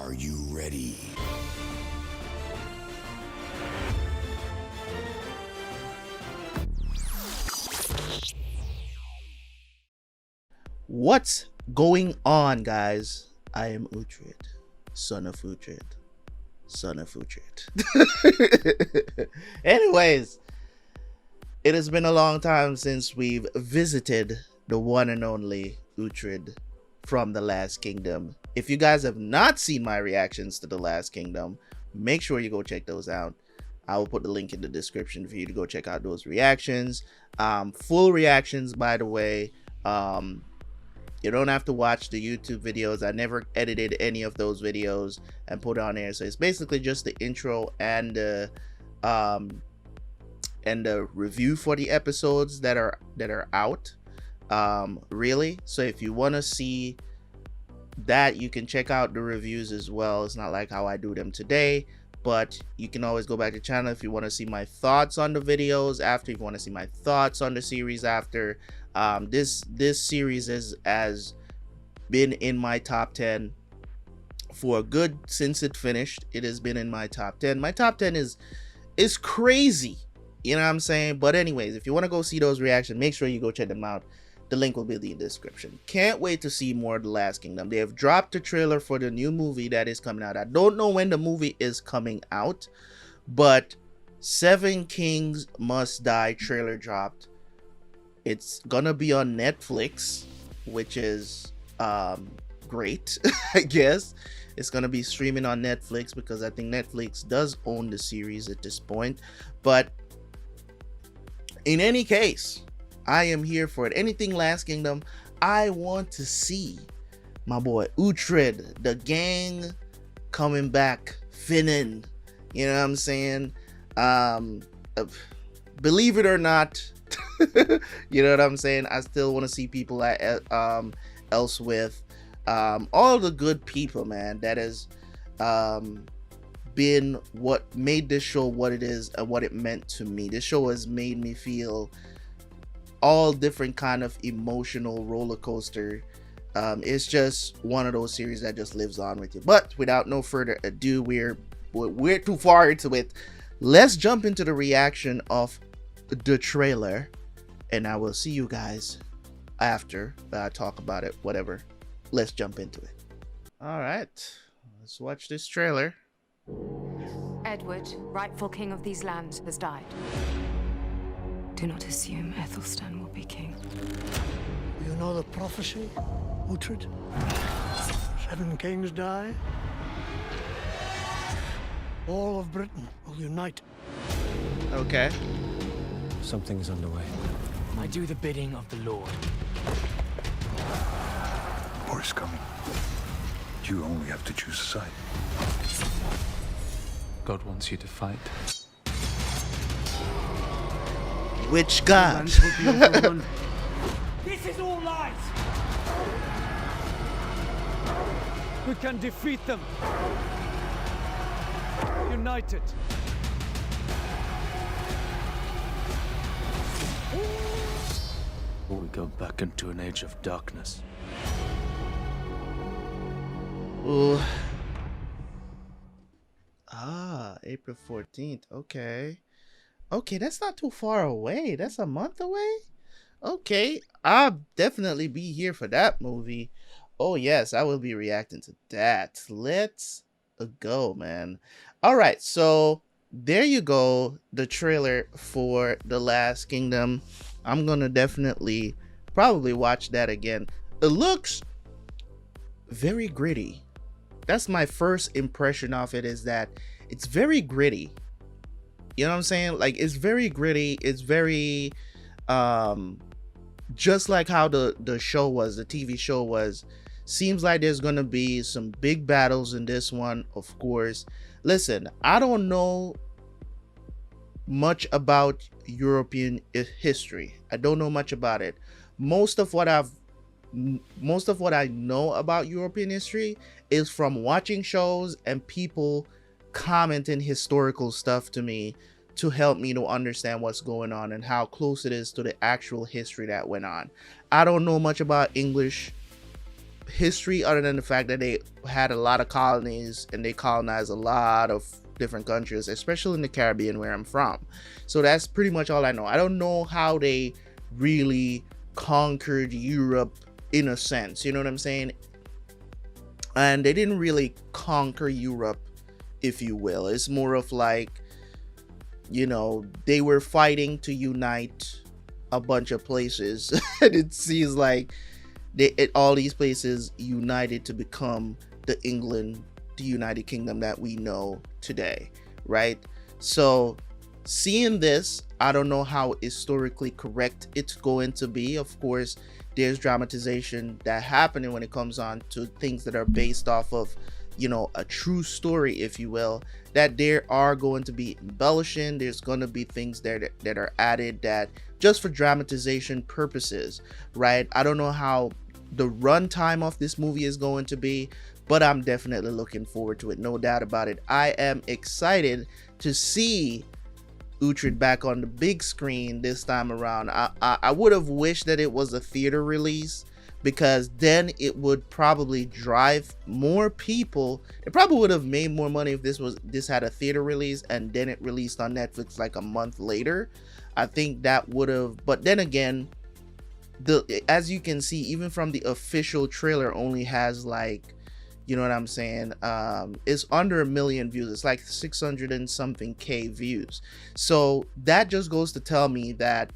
Are you ready? What's going on, guys? I am Uhtred, son of Uhtred, son of Uhtred. Anyways, it has been a long time since we've visited the one and only Uhtred from The Last Kingdom. If you guys have not seen my reactions to The Last Kingdom, make sure you go check those out. I will put the link in the description for you to go check out those reactions. Full reactions, by the way. You don't have to watch the YouTube videos. I never edited any of those videos and put on there. So it's basically just the intro and the review for the episodes that are out. Really. So if you want to see that, you can check out the reviews as well. It's not like how I do them today, but you can always go back to the channel if you want to see my thoughts on the videos after, if you want to see my thoughts on the series after. This series has been in my top 10 for a good, since it finished. It has been in my top 10. My top 10 is crazy, you know what I'm saying? But anyways, if you want to go see those reactions, make sure you go check them out. The link will be in the description. Can't wait to see more of The Last Kingdom. They have dropped the trailer for the new movie that is coming out. I don't know when the movie is coming out, but Seven Kings Must Die trailer dropped. It's gonna be on Netflix, which is great. I guess it's gonna be streaming on Netflix because I think Netflix does own the series at this point. But in any case, I am here for it. Anything Last Kingdom, I want to see my boy Uhtred, the gang coming back, Finnan. You know what I'm saying? Believe it or not, you know what I'm saying? I still want to see people at Elswith, all the good people, man. That has been what made this show what it is and what it meant to me. This show has made me feel all different kind of emotional roller coaster. It's just one of those series that just lives on with you. But without no further ado, we're too far into it. Let's jump into the reaction of the trailer, and I will see you guys after I talk about it. Whatever, let's jump into it. All right, let's watch this trailer. Edward, rightful king of these lands, has died. Do not assume Ethelstan will be king. You know the prophecy, Uhtred? 7 kings die. All of Britain will unite. Okay. Something is underway. I do the bidding of the Lord. War is coming. You only have to choose a side. God wants you to fight. Which god? This is all lies! We can defeat them. United. Or we go back into an age of darkness. Ooh. April 14th. Okay. Okay, that's not too far away. That's a month away? Okay, I'll definitely be here for that movie. Oh yes, I will be reacting to that. Let's go, man. All right, so there you go, the trailer for The Last Kingdom. I'm gonna definitely probably watch that again. It looks very gritty. That's my first impression of it, is that it's very gritty. You know what I'm saying? Like, it's very gritty. It's very just like how the show was, the TV show was. Seems like there's gonna be some big battles in this one, of course. Listen, I don't know much about European history. I don't know much about it. Most of what I know about European history is from watching shows and people commenting historical stuff to me to help me to understand what's going on and how close it is to the actual history that went on. I don't know much about English history other than the fact that they had a lot of colonies and they colonized a lot of different countries, especially in the Caribbean where I'm from. So that's pretty much all I know. I don't know how they really conquered Europe in a sense, you know what I'm saying? And they didn't really conquer Europe, if you will. It's more of like, you know, they were fighting to unite a bunch of places. And it seems like all these places united to become the United Kingdom that we know today, right? So seeing this, I don't know how historically correct it's going to be. Of course, there's dramatization that happening when it comes on to things that are based off of, you know, a true story, if you will, that there are going to be embellishing. There's going to be things there that are added that just for dramatization purposes, right? I don't know how the runtime of this movie is going to be, but I'm definitely looking forward to it, no doubt about it. I am excited to see Uhtred back on the big screen this time around. I would have wished that it was a theater release, because then it would probably drive more people. It probably would have made more money if this had a theater release and then it released on Netflix like a month later. I think that would have, but then again, as you can see, even from the official trailer, only has like, you know what I'm saying, it's under 1 million views. It's like 600 and something K views. So that just goes to tell me that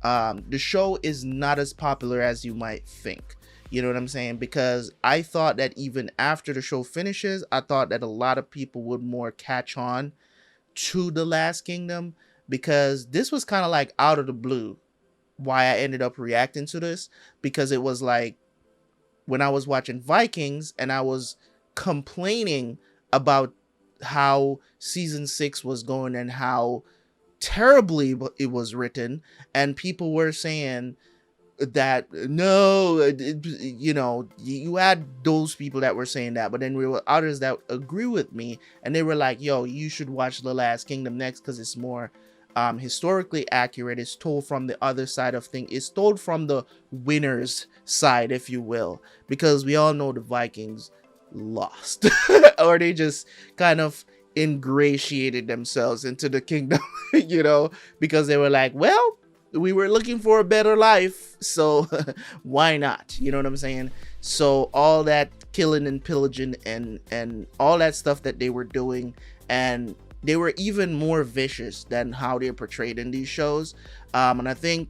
the show is not as popular as you might think. You know what I'm saying? Because I thought that even after the show finishes, I thought that a lot of people would more catch on to The Last Kingdom, because this was kind of like out of the blue why I ended up reacting to this, because it was like when I was watching Vikings and I was complaining about how season 6 was going and how terribly it was written, and people were saying that no, you know, you had those people that were saying that, but then there were others that agree with me, and they were like, yo, you should watch The Last Kingdom next because it's more historically accurate. It's told from the other side of things. It's told from the winner's side, if you will, because we all know the Vikings lost or they just kind of ingratiated themselves into the kingdom, you know, because they were like, well, we were looking for a better life, so why not? You know what I'm saying? So all that killing and pillaging and all that stuff that they were doing, and they were even more vicious than how they're portrayed in these shows. And I think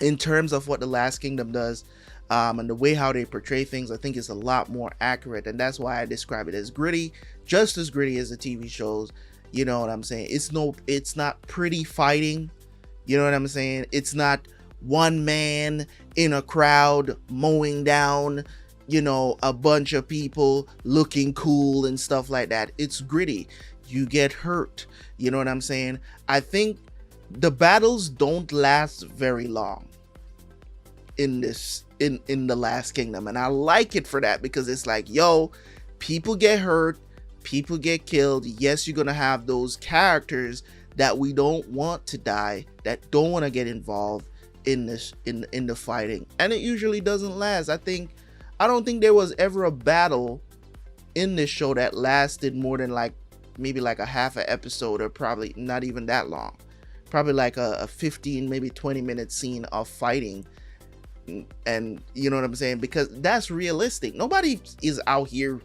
in terms of what The Last Kingdom does, and the way how they portray things, I think is a lot more accurate, and that's why I describe it as gritty, just as gritty as the TV shows. You know what I'm saying? It's not pretty fighting. You know what I'm saying? It's not one man in a crowd mowing down, you know, a bunch of people looking cool and stuff like that. It's gritty. You get hurt. You know what I'm saying? I think the battles don't last very long in The Last Kingdom, and I like it for that, because it's like, yo, people get hurt, people get killed. Yes, you're gonna have those characters that we don't want to die, that don't want to get involved in this in the fighting, and it usually doesn't last. I don't think there was ever a battle in this show that lasted more than like maybe like a half an episode, or probably not even that long, probably like a 15 maybe 20-minute scene of fighting. And you know what I'm saying, because that's realistic. Nobody is out here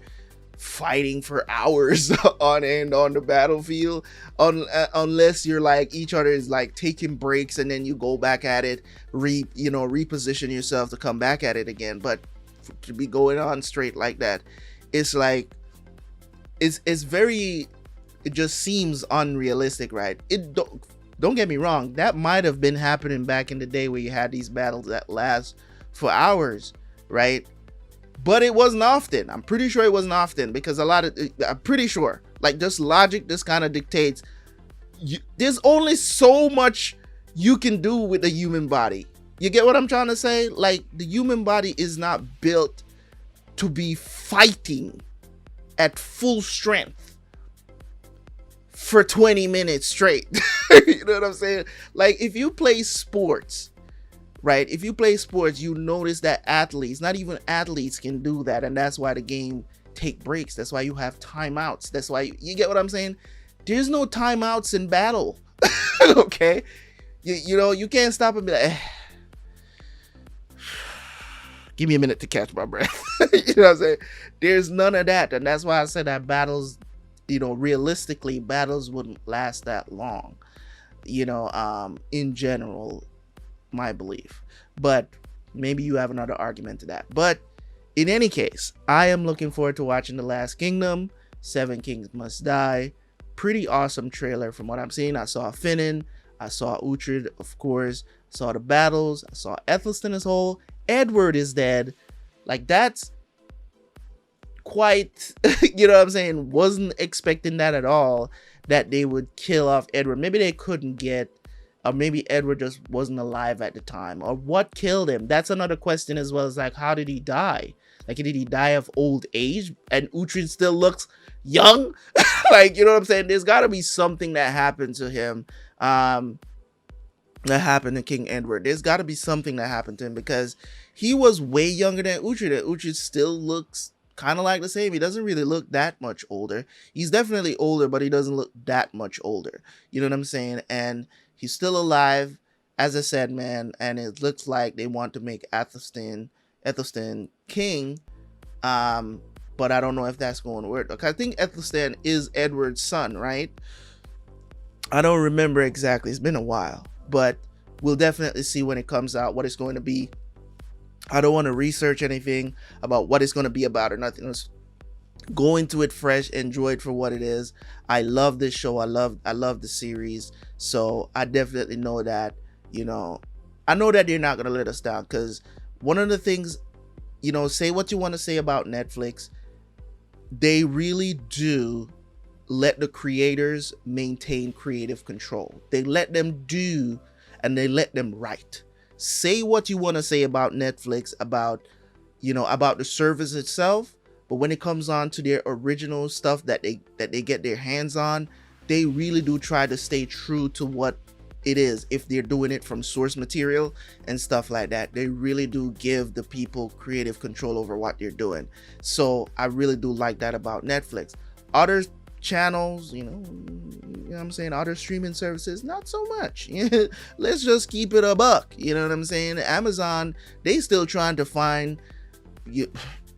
fighting for hours on end on the battlefield, unless you're like each other is like taking breaks and then you go back at it, reposition yourself to come back at it again. But to be going on straight like that, it's like it's very, it just seems unrealistic, right? Don't get me wrong, that might have been happening back in the day where you had these battles that last for hours, right? But it wasn't often. I'm pretty sure it wasn't often, because I'm pretty sure, like, just logic, this kind of dictates there's only so much you can do with the human body. You get what I'm trying to say? Like, the human body is not built to be fighting at full strength for 20 minutes straight. You know what I'm saying? Like, if you play sports, right? If you play sports, you notice that athletes, not even athletes, can do that, and that's why the game take breaks. That's why you have timeouts. That's why you get what I'm saying. There's no timeouts in battle. Okay, you know, you can't stop and be like, give me a minute to catch my breath. You know what I'm saying? There's none of that, and that's why I said that battles, you know, realistically, battles wouldn't last that long. You know, in general, my belief. But maybe you have another argument to that. But in any case, I am looking forward to watching The Last Kingdom. Seven Kings Must Die. Pretty awesome trailer from what I'm seeing. I saw Finan, I saw Uhtred, of course, I saw the battles, I saw Ethelstan as whole. Edward is dead. Like, that's quite, you know what I'm saying? Wasn't expecting that at all, that they would kill off Edward. Maybe they couldn't get, or maybe Edward just wasn't alive at the time, or what killed him. That's another question as well. As like, how did he die? Like, did he die of old age? And Uhtred still looks young. Like, you know what I'm saying? There's got to be something that happened to him, that happened to King Edward. There's got to be something that happened to him, because he was way younger than Uhtred, and Uhtred still looks kind of like the same. He doesn't really look that much older. He's definitely older, but he doesn't look that much older. You know what I'm saying? And he's still alive, as I said, man. And it looks like they want to make Ethelstan king. But I don't know if that's going to work. Okay, I think Ethelstan is Edward's son, right? I don't remember exactly. It's been a while, but we'll definitely see when it comes out what it's going to be. I don't want to research anything about what it's going to be about or nothing. Let's go into it fresh, enjoy it for what it is. I love this show. I love the series. So I definitely know that, you know, I know that they're not going to let us down, because one of the things, you know, say what you want to say about Netflix, they really do let the creators maintain creative control. They let them do, and they let them write. Say what you want to say about Netflix, about, you know, about the service itself, but when it comes on to their original stuff that they get their hands on, they really do try to stay true to what it is. If they're doing it from source material and stuff like that, they really do give the people creative control over what they're doing. So I really do like that about Netflix. Other channels, you know what I'm saying, other streaming services, not so much. Let's just keep it a buck. You know what I'm saying? Amazon, they still trying to find you.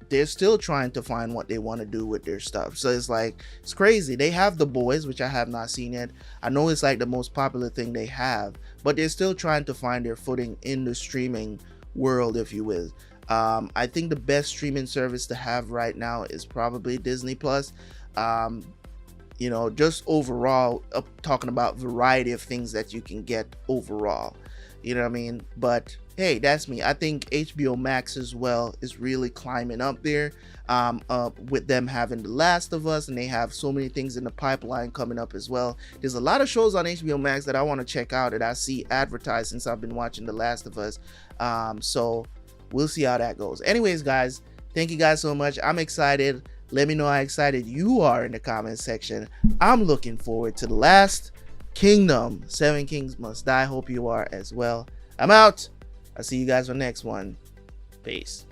They're still trying to find what they want to do with their stuff. So it's like, it's crazy. They have The Boys, which I have not seen yet. I know it's like the most popular thing they have, but they're still trying to find their footing in the streaming world, if you will. I think the best streaming service to have right now is probably Disney Plus. You know, just overall, talking about variety of things that you can get overall. You know what I mean? But hey, that's me. I think HBO Max as well is really climbing up there, with them having The Last of Us, and they have so many things in the pipeline coming up as well. There's a lot of shows on HBO Max that I want to check out that I see advertised since I've been watching The Last of Us. So we'll see how that goes. Anyways, guys, thank you guys so much. I'm excited. Let me know how excited you are in the comment section. I'm looking forward to The Last Kingdom. Seven Kings Must Die. Hope you are as well. I'm out. I'll see you guys on the next one. Peace.